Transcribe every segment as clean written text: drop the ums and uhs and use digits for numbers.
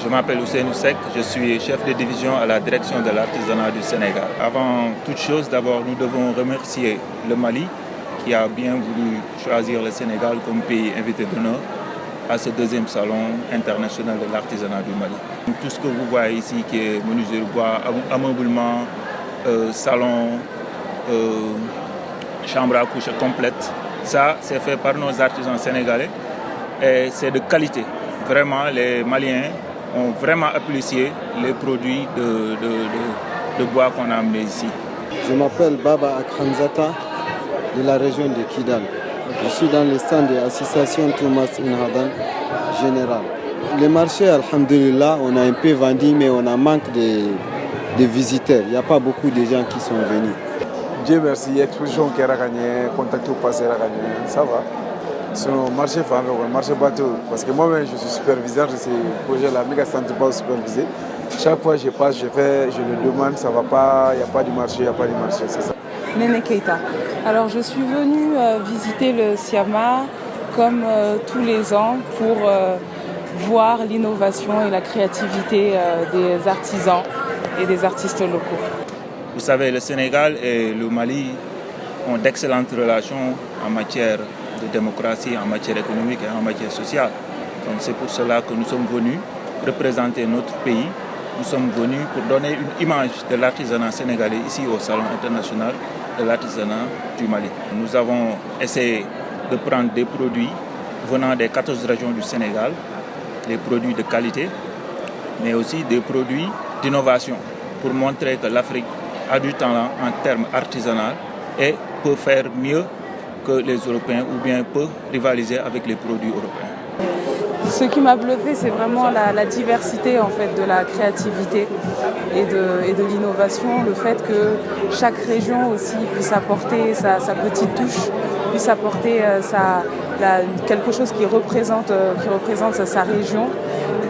Je m'appelle Ousseynou Seck, je suis chef de division à la direction de l'artisanat du Sénégal. Avant toute chose, d'abord, nous devons remercier le Mali qui a bien voulu choisir le Sénégal comme pays invité d'honneur à ce deuxième salon international de l'artisanat du Mali. Tout ce que vous voyez ici qui est menuiserie bois, ameublement, salon, chambre à coucher complète, ça c'est fait par nos artisans sénégalais et c'est de qualité. Vraiment, les Maliens ont vraiment apprécié les produits de bois qu'on a amenés ici. Je m'appelle Baba Akramzata de la région de Kidal. Je suis dans le stand de l'association Thomas Inhadan Général. Le marché, alhamdulillah, on a un peu vendu, mais on a manque de visiteurs. Il n'y a pas beaucoup de gens qui sont venus. Dieu merci, exposition qui a gagné, contact au passé a gagné, ça va. Sur le marché fameux, le marché bateau, parce que moi-même je suis superviseur de ces projets-là, méga centre pas supervisé. Chaque fois que je passe, je le demande, ça va pas, il n'y a pas de marché, c'est ça. Néné Keita. Alors je suis venue visiter le Siama comme tous les ans pour voir l'innovation et la créativité des artisans et des artistes locaux. Vous savez, le Sénégal et le Mali ont d'excellentes relations en matière de démocratie, en matière économique et en matière sociale. Donc c'est pour cela que nous sommes venus représenter notre pays. Nous sommes venus pour donner une image de l'artisanat sénégalais ici au Salon international de l'artisanat du Mali. Nous avons essayé de prendre des produits venant des 14 régions du Sénégal, des produits de qualité, mais aussi des produits d'innovation pour montrer que l'Afrique a du talent en termes artisanaux et peut faire mieux que les Européens ou bien peut rivaliser avec les produits européens. Ce qui m'a bluffé, c'est vraiment la diversité en fait, de la créativité et de l'innovation, le fait que chaque région aussi puisse apporter sa petite touche, puisse apporter quelque chose qui représente sa région.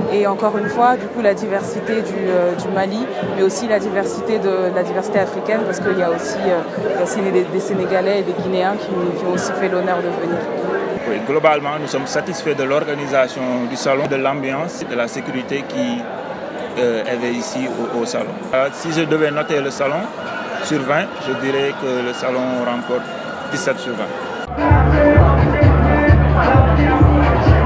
Et encore une fois, du coup, la diversité du Mali, mais aussi la diversité africaine, parce qu'il y a aussi des Sénégalais et des Guinéens qui ont aussi fait l'honneur de venir. Oui, globalement, nous sommes satisfaits de l'organisation du salon, de l'ambiance, de la sécurité qui est ici au salon. Si je devais noter le salon sur 20, je dirais que le salon remporte 17 sur 20.